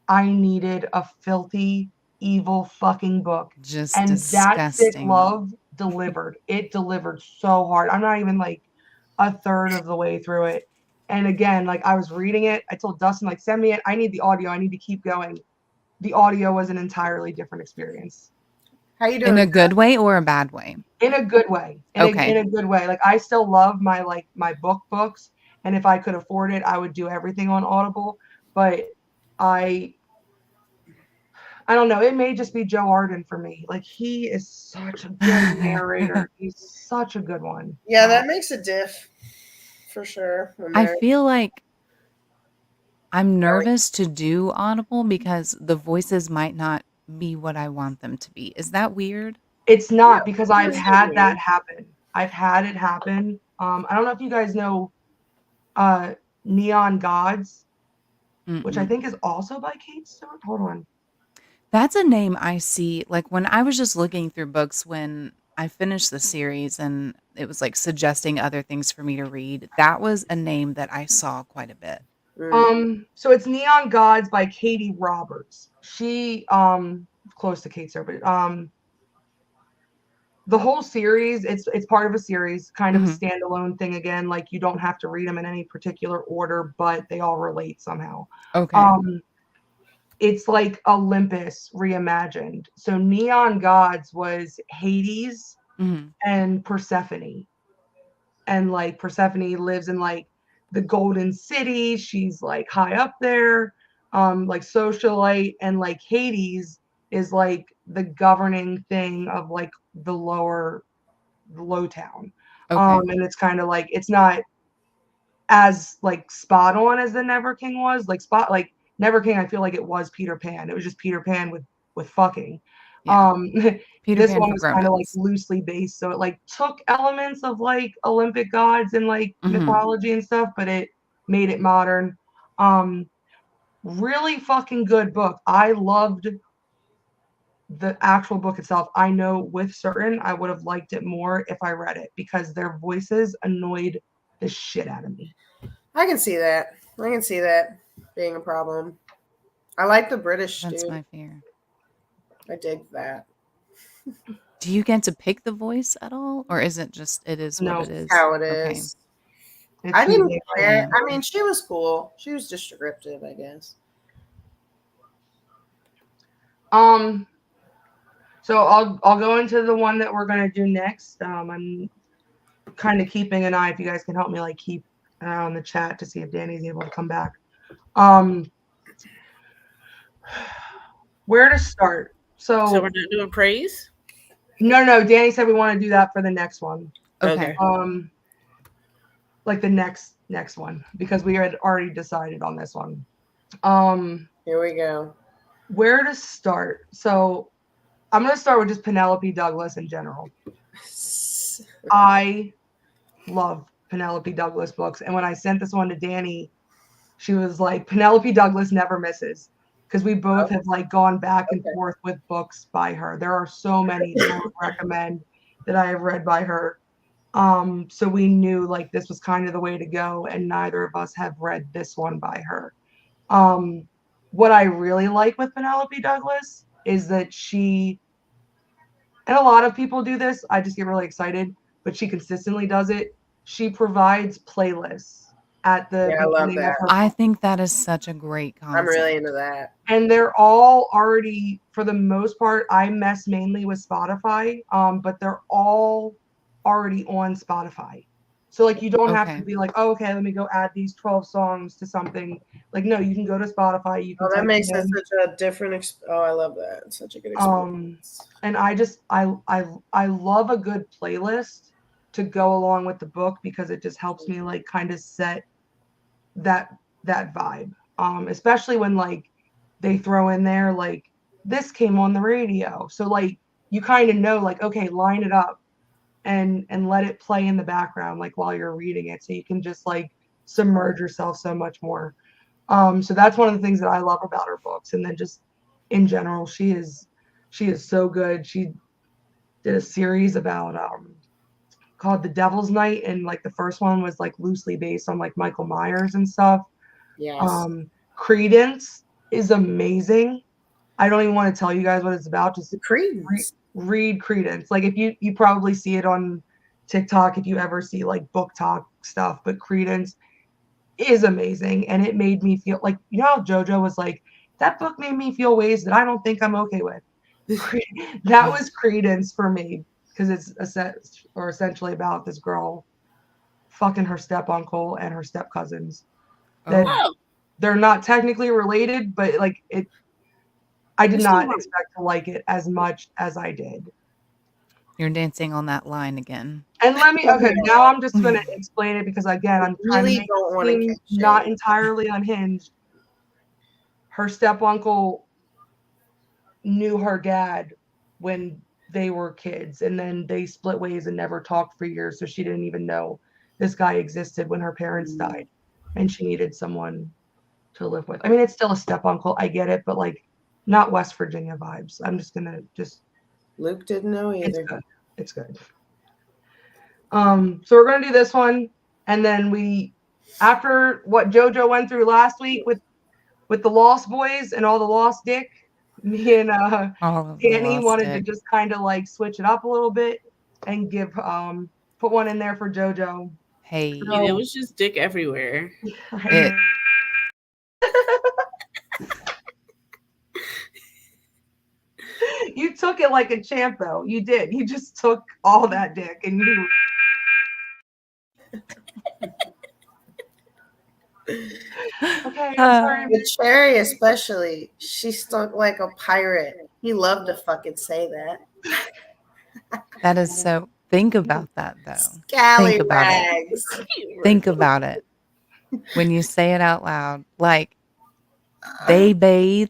I needed a filthy, evil fucking book. Just And That Sick disgusting. Love delivered. It delivered so hard. I'm not even like a third of the way through it. And again, like I was reading it. I told Dustin, like, send me it. I need the audio. I need to keep going. The audio was an entirely different experience. How you doing? In a good way or a bad way? In a good way. In a good way. Like I still love my books. And if I could afford it, I would do everything on Audible. But I don't know. It may just be Joe Arden for me. Like he is such a good narrator. He's such a good one. Yeah, that makes a diff for sure. I feel like I'm nervous to do Audible because the voices might not be what I want them to be. Is that weird? It's not because I've had that happen. I've had it happen. I don't know if you guys know Neon Gods, which I think is also by Kate Stewart. Hold on. That's a name I see. Like when I was just looking through books when I finished the series and it was like suggesting other things for me to read. That was a name that I saw quite a bit. So it's Neon Gods by Katie Roberts. She close to Kate Stewart, but the whole series, it's part of a series, kind of a standalone thing again. Like you don't have to read them in any particular order, but they all relate somehow. Okay. It's like Olympus reimagined. So Neon Gods was Hades and Persephone. And like Persephone lives in like the Golden City. She's like high up there, like socialite, and like Hades is like the governing thing of like the low town. And it's kind of like it's not as like spot on as the Never King was. Like Never King, I feel like it was Peter Pan. It was just Peter Pan with fucking. Yeah. This one was kind of like loosely based, so it like took elements of like Olympic gods and like mythology and stuff, but it made it modern. Really fucking good book. I loved the actual book itself. I know with certain I would have liked it more if I read it because their voices annoyed the shit out of me. I can see that. I can see that being a problem. I like the British That's dude. my fear. I dig that. Do you get to pick the voice at all, or is it just it is No. what it is? How it Okay. is. It's I didn't easy. care. I mean, she was cool. She was descriptive, I guess. So I'll go into the one that we're gonna do next. I'm kind of keeping an eye, if you guys can help me like keep an eye on the chat to see if Danny's able to come back. Where to start? So So we're not doing praise? no, Danny said we want to do that for the next one. Okay. Like the next one, because we had already decided on this one. Here we go. Where to start? So I'm gonna start with just Penelope Douglas in general. I love Penelope Douglas books, and when I sent this one to Danny, she was like, Penelope Douglas never misses, because we both have like gone back and forth with books by her. There are so many that I would recommend that I have read by her. So we knew like this was kind of the way to go, and neither of us have read this one by her. What I really like with Penelope Douglas is that she, and a lot of people do this, I just get really excited, but she consistently does it. She provides playlists at the Yeah, I love beginning of that. her I book. think that is such a great concept. I'm really into that. And they're all already, for the most part, I mess mainly with Spotify, but they're all already on Spotify. So like you don't have to Okay. be like, oh, okay, let me go add these 12 songs to something. Like, no, you can go to Spotify, you can Oh, that type makes it it in. such a different. Oh, I love that. It's such a good experience. And I love a good playlist to go along with the book, because it just helps me like kind of set that vibe. Especially when like they throw in there like this came on the radio, so like you kind of know like, okay, line it up and let it play in the background like while you're reading it, so you can just like submerge yourself so much more. So that's one of the things that I love about her books. And then just in general, she is so good. She did a series about called The Devil's Night, and like the first one was like loosely based on like Michael Myers and stuff. Yes. Credence is amazing. I don't even want to tell you guys what it's about. Just Credence. read Credence. Like if you probably see it on TikTok if you ever see like book talk stuff, but Credence is amazing, and it made me feel like, you know how JoJo was like, that book made me feel ways that I don't think I'm okay with. That was Credence for me, because it's essentially about this girl fucking her step uncle and her step cousins. That Oh, they're not technically related, but like it, I did Mr. not White. expect to like it as much as I did. You're dancing on that line again. And let me, okay, now I'm just going to explain it, because again, I'm trying to Really make don't it want to seem catch not it. entirely unhinged. Her step uncle knew her dad when they were kids, and then they split ways and never talked for years, so she didn't even know this guy existed when her parents died, and she needed someone to live with. I mean, it's still a step uncle, I get it, but like not West Virginia vibes. I'm just gonna Luke didn't know it's either. good. It's good. So we're gonna do this one, and then we, after what JoJo went through last week with the Lost Boys and all the Lost Dick, me and All of the Danny lost wanted to dick. just kind of like switch it up a little bit and give put one in there for JoJo. Hey, I mean, it was just dick everywhere. it. You took it like a champ, though. You did. You just took all that dick, and you. Okay, I'm sorry. With Cherry, especially, she stuck like a pirate. He loved to fucking say that. That is so. Think about that though. Scally Think about it. rags. Think about it. When you say it out loud, like they bathe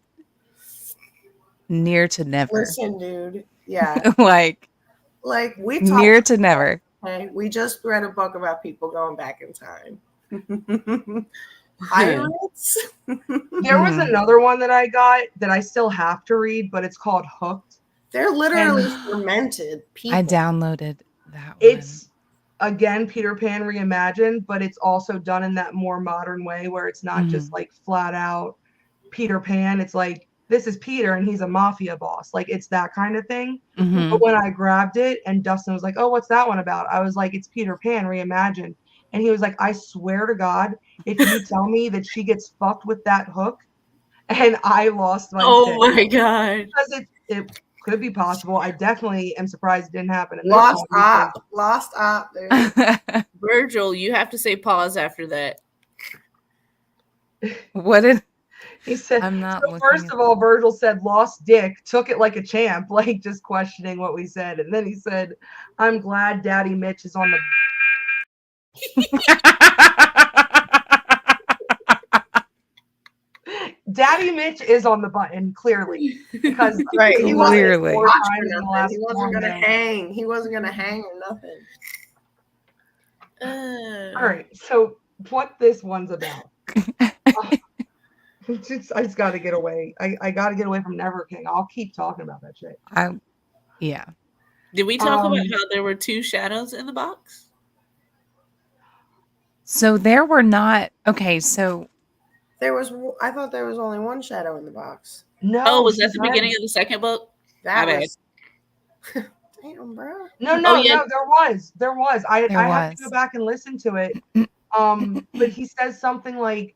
near to never. Listen, dude. Yeah. Like Like we near talked. to never. Okay, we just read a book about people going back in time. Pirates. There was Mhm. another one that I got that I still have to read, but it's called Hooked. They're literally And- fermented people. I downloaded that one. It's again Peter Pan reimagined, but it's also done in that more modern way where it's not just like flat out Peter Pan. It's like, this is Peter and he's a mafia boss. Like, it's that kind of thing. Mhm. But when I grabbed it and Dustin was like, oh, what's that one about? I was like, it's Peter Pan reimagined. And he was like, I swear to God, if you tell me that she gets fucked with that hook, and I lost my Oh shit. my god. Because it could be possible. I definitely am surprised it didn't happen. In this Lost one because- op. Lost op, dude. Virgil, you have to say pause after that. What did He said, I'm not so looking first at- of all, Virgil said, lost dick, took it like a champ, like just questioning what we said. And then he said, I'm glad Daddy Mitch is on the. Daddy Mitch is on the button, clearly. Because Right. he He wasn't wasn't Clearly. four watch times for in the nothing. last He 4 wasn't gonna minutes. hang. He wasn't gonna hang or nothing. All right, so what this one's about. I just got to get away. I got to get away from Never King. I'll keep talking about that shit. Yeah. Did we talk about Um, how there were 2 shadows in the box? So there were not okay, so I thought there was only one shadow in the box. No. Oh, was that she the beginning said- of the second book? That My was. Damn, bro. No, yeah. no, there was. I have to go was. back and listen to it. But he says something like,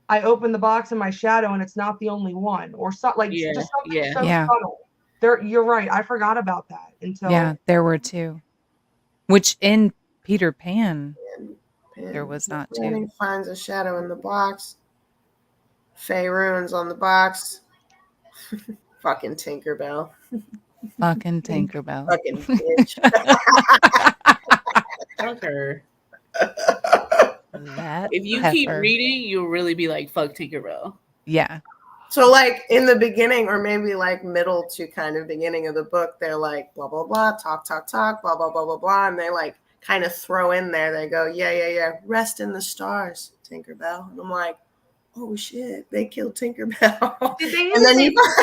"I opened the box in my shadow, and it's not the only one," or something like Yeah, just something yeah. so Yeah. subtle. There, you're right. I forgot about that until Yeah, there were 2. Which in Peter Pan, There was not two. Manny finds a shadow in the box. Faerun's on the box. Fucking Tinkerbell. fucking Tinkerbell. Fucking bitch. Fuck her. That If you pepper. keep reading, you'll really be like, fuck Tinkerbell. Yeah. So, like, in the beginning, or maybe like middle to kind of beginning of the book, they're like, blah, blah, blah, talk, blah, blah, blah, blah, blah. And they like kind of throw in there, they go, yeah, rest in the stars, Tinkerbell. And I'm like, oh shit, they killed Tinkerbell. Did they And then even you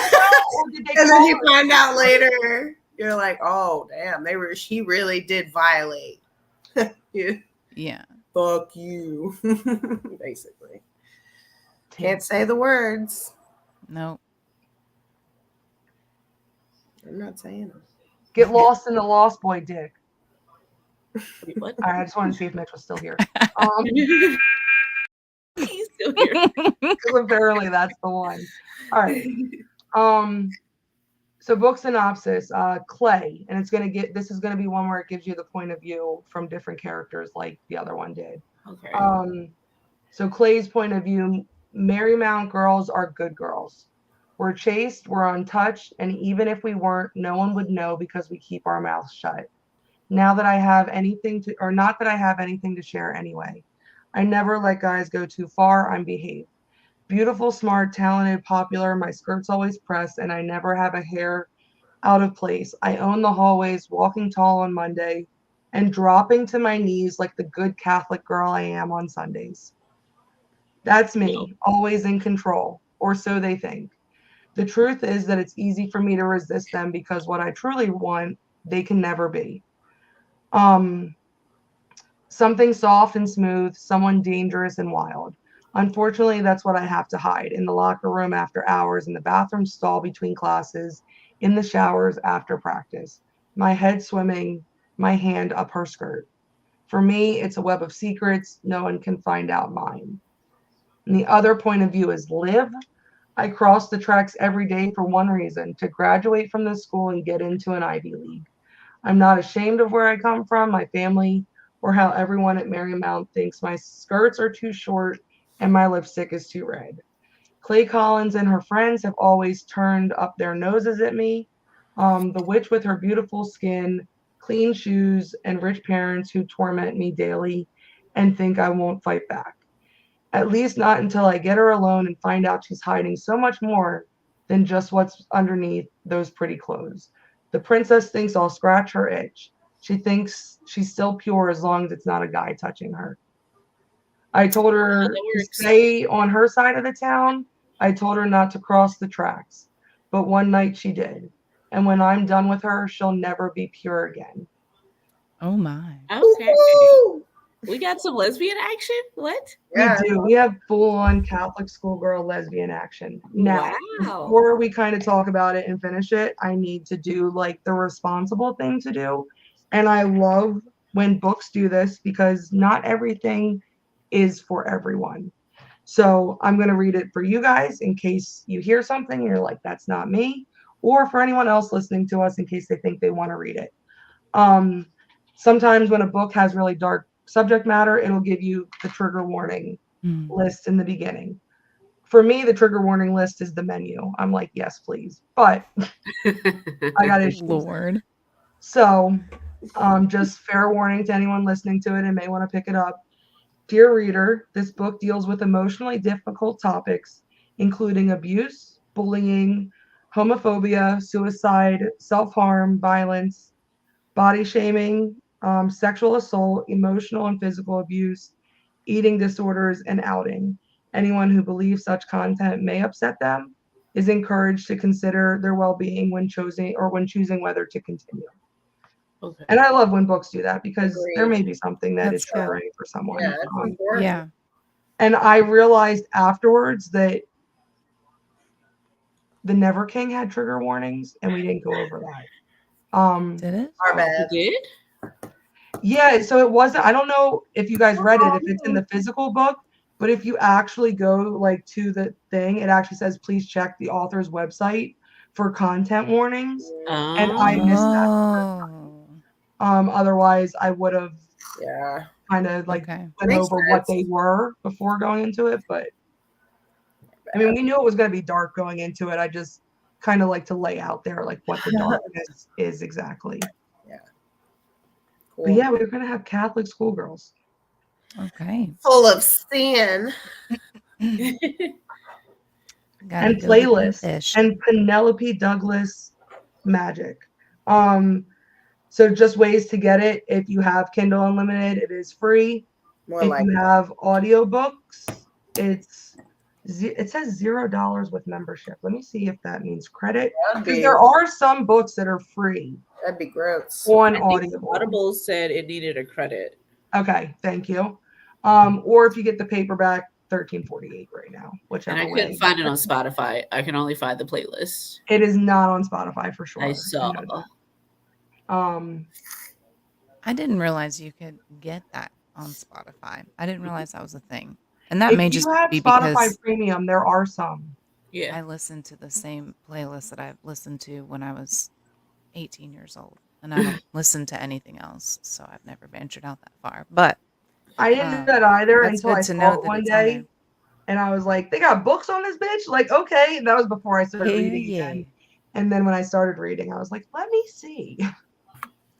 or did they and then call you her? find out later, you're like, oh damn, she really did violate. Yeah. Yeah. Fuck you. Basically. Can't say the words. No. I'm not saying them. Get lost in the Lost Boy dick. Wait, what? All right, I just wanted to see if Mitch was still here. He's still here. Because apparently that's the one. All right. So book synopsis, Clay, and this is gonna be one where it gives you the point of view from different characters like the other one did. Okay. So Clay's point of view, Marymount girls are good girls. We're chaste, we're untouched, and even if we weren't, no one would know because we keep our mouths shut. Now that I have anything to, or not that I have anything to share anyway. I never let guys go too far, I'm behaved. Beautiful, smart, talented, popular, my skirt's always pressed, and I never have a hair out of place. I own the hallways, walking tall on Monday, and dropping to my knees like the good Catholic girl I am on Sundays. That's me, always in control, or so they think. The truth is that it's easy for me to resist them because what I truly want, they can never be. Something soft and smooth, someone dangerous and wild. Unfortunately, that's what I have to hide in the locker room after hours, in the bathroom stall between classes, in the showers after practice. My head swimming, my hand up her skirt. For me, it's a web of secrets. No one can find out mine. And the other point of view is Liv. I cross the tracks every day for one reason, to graduate from this school and get into an Ivy League. I'm not ashamed of where I come from, my family, or how everyone at Marymount thinks my skirts are too short and my lipstick is too red. Clay Collins and her friends have always turned up their noses at me. The witch with her beautiful skin, clean shoes, and rich parents who torment me daily and think I won't fight back. At least not until I get her alone and find out she's hiding so much more than just what's underneath those pretty clothes. The princess thinks I'll scratch her itch. She thinks she's still pure as long as it's not a guy touching her. I told her to stay on her side of the town. I told her not to cross the tracks. But one night she did. And when I'm done with her, she'll never be pure again. Oh my. Okay. Woo! We got some lesbian action. What? Yeah. We do. We have full-on Catholic schoolgirl lesbian action. Now, Wow. before we kind of talk about it and finish it, I need to do like the responsible thing to do. And I love when books do this because not everything is for everyone. So I'm going to read it for you guys in case you hear something and you're like, that's not me, or for anyone else listening to us in case they think they want to read it. Sometimes when a book has really dark subject matter, it'll give you the trigger warning list in the beginning. For me, the trigger warning list is the menu. I'm like, yes, please. But I got issues. Lord. So just fair warning to anyone listening to it and may want to pick it up. Dear reader, this book deals with emotionally difficult topics, including abuse, bullying, homophobia, suicide, self-harm, violence, body shaming, sexual assault, emotional and physical abuse, eating disorders, and outing. Anyone who believes such content may upset them is encouraged to consider their well-being when choosing whether to continue. Okay. And I love when books do that because there Agreed. may be something that is That's good. triggering for someone. Yeah, it's important. Yeah. And I realized afterwards that the Never King had trigger warnings, and we didn't go over that. Did it? Our You bad. did? Yeah, so it wasn't. I don't know if you guys read it, if it's in the physical book, but if you actually go like to the thing, it actually says please check the author's website for content warnings. And I missed that. Oh. Otherwise, I would have Yeah. kind of like Okay. went Makes over what sense. they were before going into it. But I mean, we knew it was going to be dark going into it. I just kind of like to lay out there like what the darkness is exactly. Cool. But yeah, we were going to have Catholic schoolgirls. Okay. Full of sin. Gotta And go to the Playlist fish. and Penelope Douglas Magic. So just ways to get it. If you have Kindle Unlimited, it is free. More If like you have audiobooks, it says $0 with membership. Let me see if that means credit. Because there are some books that are free that'd be gross. on I think Audible. Audible said it needed a credit. Okay, thank you. Or if you get the paperback, $13.48 right now, And whichever I way. couldn't find it on Spotify. I can only find the playlist. It is not on Spotify for sure. I saw. know that. I didn't realize you could get that on Spotify. I didn't realize that was a thing. And that If may you just have be Spotify because Premium, there are some. Yeah. I listened to the same playlist that I've listened to when I was 18 years old. And I don't listen to anything else. So I've never ventured out that far. But I didn't do that either that's until good I to saw know it that one it's on day. there. And I was like, they got books on this bitch? Like, okay. That was before I started Hell reading yeah. again. And then when I started reading, I was like, let me see.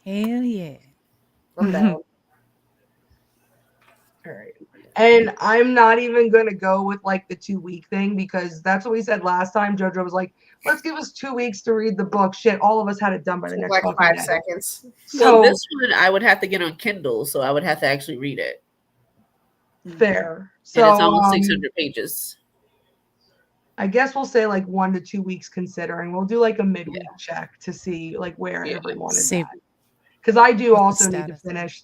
Hell yeah. I'm down. All right. And I'm not even going to go with like the 2-week thing because that's what we said last time. JoJo was like, let's give us 2 weeks to read the book. Shit, all of us had it done by the next Like fucking 5 day. seconds. Well, So this one I would have to get on Kindle, so I would have to actually read it. fair. And it's So almost 600 pages. I guess we'll say like 1 to 2 weeks considering. We'll do like a midweek check to see like where everyone is See at. Because I do what the also need to status is. finish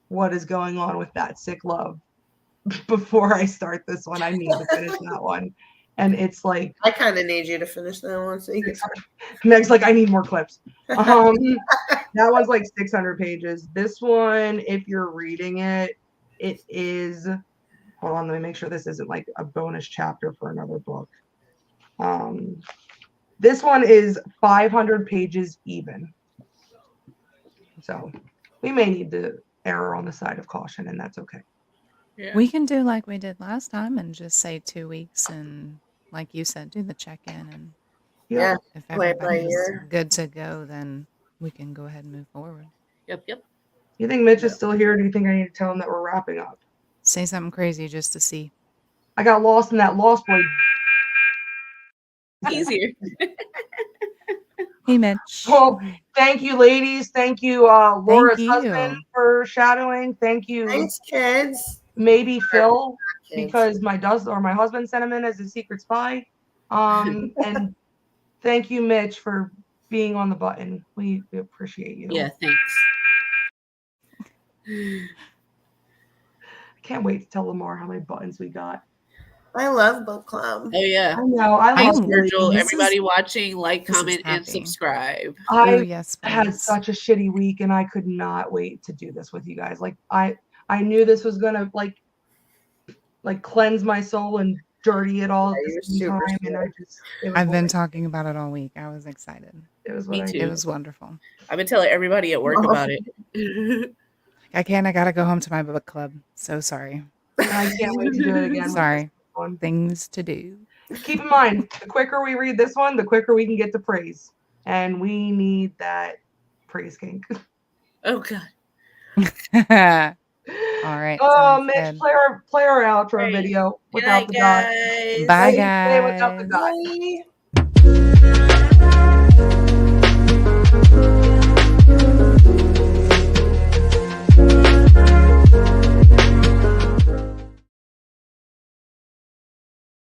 what is going on with That Sick Love before I start this one. I need to finish that one. And it's like I kind of need you to finish that one so you can. Meg's like, I need more clips. That one's like 600 pages. This one, if you're reading it, it is. Hold on, let me make sure this isn't like a bonus chapter for another book. This one is 500 pages even. So we may need to err on the side of caution, and that's okay. Yeah. We can do like we did last time and just say 2 weeks and like you said, do the check-in and Yeah. if Play it by everybody's ear. good to go, then we can go ahead and move forward. Yep. You think Mitch is still here? Or do you think I need to tell him that we're wrapping up? Say something crazy just to see. I got lost in that Lost Boy. Easier. Hey, Mitch. Well, thank you, ladies. Thank you, Laura's you. husband, for shadowing. Thank you, Thanks, kids. maybe Phil, Kids. because my husband sent him in as a secret spy. And thank you, Mitch, for being on the button. We appreciate you. Yeah, thanks. Can't wait to tell Lamar how many buttons we got. I love book club. Oh yeah. I know. I I love am Virgil, This everybody is- watching, like, this is comment, and happy. subscribe. Oh, I yes, had please. such a shitty week, and I could not wait to do this with you guys. Like I knew this was gonna like cleanse my soul and dirty it all Yeah, at you're the same super time. And I just it was I've been what talking about it all week. I was excited. it was Me what I too. It did. was wonderful. I've been telling everybody at work about it. I gotta go home to my book club. So sorry. And I can't wait to do it again. with Sorry. this one. Things to do. Keep in mind, the quicker we read this one, the quicker we can get to praise, and we need that praise kink. Oh god. All right. Oh, sounds Mitch, good. play our outro Right. video Good without night, the dot. guys. Bye, Say without the guys. dot. Bye.